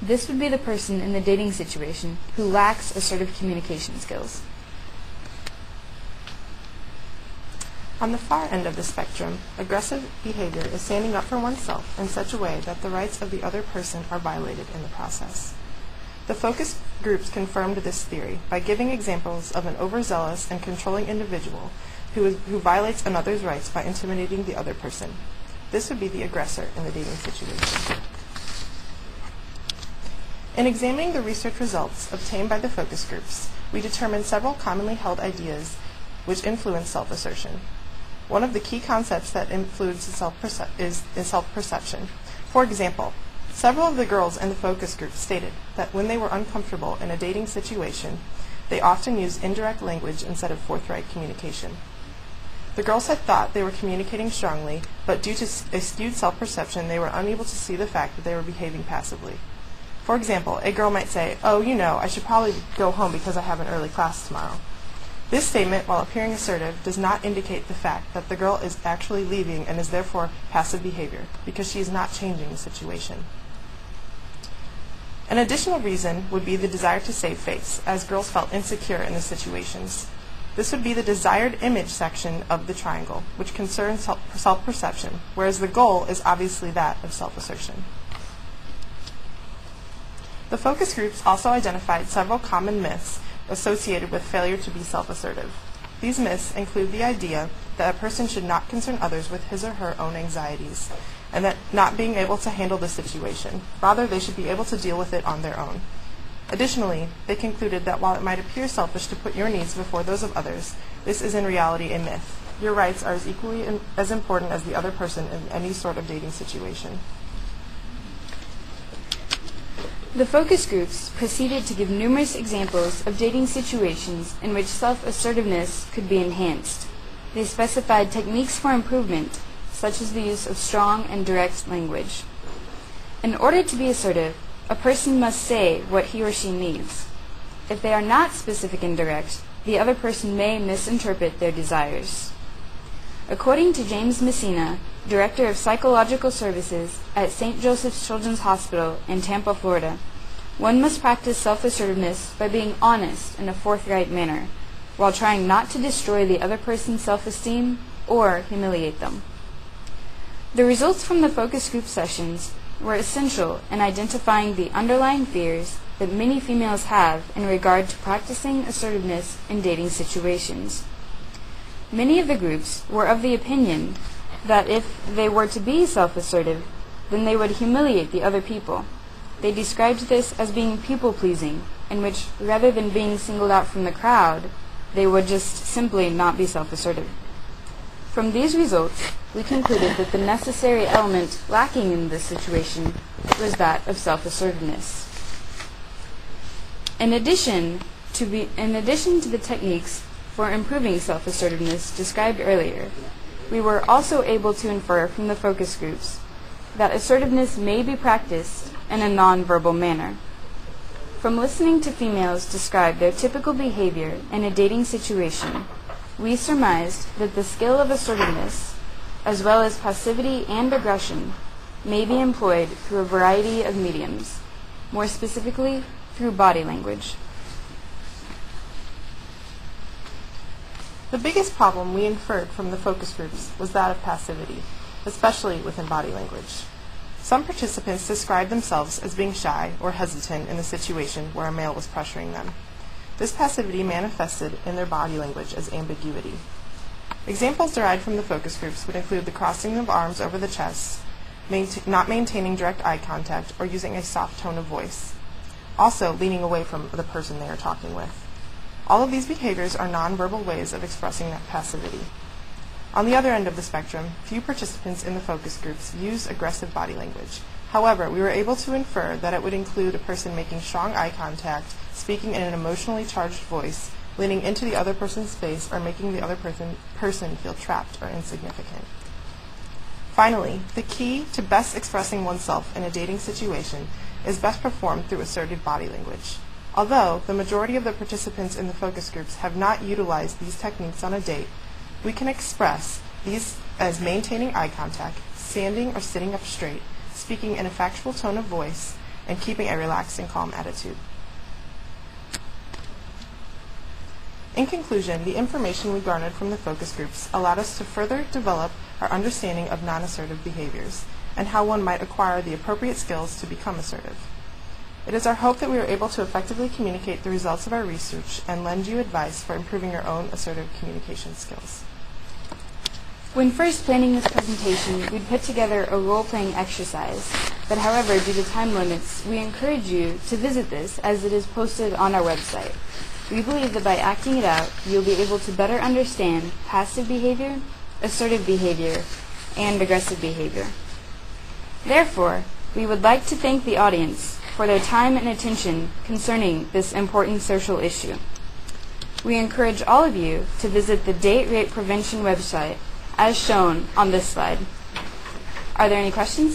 This would be the person in the dating situation who lacks assertive communication skills. On the far end of the spectrum, aggressive behavior is standing up for oneself in such a way that the rights of the other person are violated in the process. The focus groups confirmed this theory by giving examples of an overzealous and controlling individual who violates another's rights by intimidating the other person. This would be the aggressor in the dating situation. In examining the research results obtained by the focus groups, we determined several commonly held ideas which influence self-assertion. One of the key concepts that influences is self-perception. For example, several of the girls in the focus group stated that when they were uncomfortable in a dating situation, they often used indirect language instead of forthright communication. The girls had thought they were communicating strongly, but due to a skewed self-perception, they were unable to see the fact that they were behaving passively. For example, a girl might say, "Oh, you know, I should probably go home because I have an early class tomorrow." This statement, while appearing assertive, does not indicate the fact that the girl is actually leaving and is therefore passive behavior, because she is not changing the situation. An additional reason would be the desire to save face, as girls felt insecure in the situations. This would be the desired image section of the triangle, which concerns self-perception, whereas the goal is obviously that of self-assertion. The focus groups also identified several common myths associated with failure to be self-assertive. These myths include the idea that a person should not concern others with his or her own anxieties, and that not being able to handle the situation. Rather, they should be able to deal with it on their own. Additionally, they concluded that while it might appear selfish to put your needs before those of others, this is in reality a myth. Your rights are as equally as important as the other person in any sort of dating situation. The focus groups proceeded to give numerous examples of dating situations in which self-assertiveness could be enhanced. They specified techniques for improvement, such as the use of strong and direct language. In order to be assertive, a person must say what he or she needs. If they are not specific and direct, the other person may misinterpret their desires. According to James Messina, Director of Psychological Services at St. Joseph's Children's Hospital in Tampa, Florida, one must practice self-assertiveness by being honest in a forthright manner, while trying not to destroy the other person's self-esteem or humiliate them. The results from the focus group sessions were essential in identifying the underlying fears that many females have in regard to practicing assertiveness in dating situations. Many of the groups were of the opinion that if they were to be self-assertive, then they would humiliate the other people. They described this as being people-pleasing, in which, rather than being singled out from the crowd, they would just simply not be self-assertive. From these results, we concluded that the necessary element lacking in this situation was that of self-assertiveness. In addition to the techniques for improving self-assertiveness described earlier, we were also able to infer from the focus groups that assertiveness may be practiced in a non-verbal manner. From listening to females describe their typical behavior in a dating situation, we surmised that the skill of assertiveness, as well as passivity and aggression, may be employed through a variety of mediums, more specifically through body language. The biggest problem we inferred from the focus groups was that of passivity, especially within body language. Some participants described themselves as being shy or hesitant in a situation where a male was pressuring them. This passivity manifested in their body language as ambiguity. Examples derived from the focus groups would include the crossing of arms over the chest, not maintaining direct eye contact, or using a soft tone of voice. Also, leaning away from the person they are talking with. All of these behaviors are nonverbal ways of expressing that passivity. On the other end of the spectrum, few participants in the focus groups use aggressive body language. However, we were able to infer that it would include a person making strong eye contact, speaking in an emotionally charged voice, leaning into the other person's face, or making the other person feel trapped or insignificant. Finally, the key to best expressing oneself in a dating situation is best performed through assertive body language. Although the majority of the participants in the focus groups have not utilized these techniques on a date, we can express these as maintaining eye contact, standing or sitting up straight, speaking in a factual tone of voice, and keeping a relaxed and calm attitude. In conclusion, the information we garnered from the focus groups allowed us to further develop our understanding of non-assertive behaviors and how one might acquire the appropriate skills to become assertive. It is our hope that we are able to effectively communicate the results of our research and lend you advice for improving your own assertive communication skills. When first planning this presentation, we'd put together a role-playing exercise, but however, due to time limits, we encourage you to visit this as it is posted on our website. We believe that by acting it out, you'll be able to better understand passive behavior, assertive behavior, and aggressive behavior. Therefore, we would like to thank the audience for their time and attention concerning this important social issue. We encourage all of you to visit the Date Rape Prevention website as shown on this slide. Are there any questions?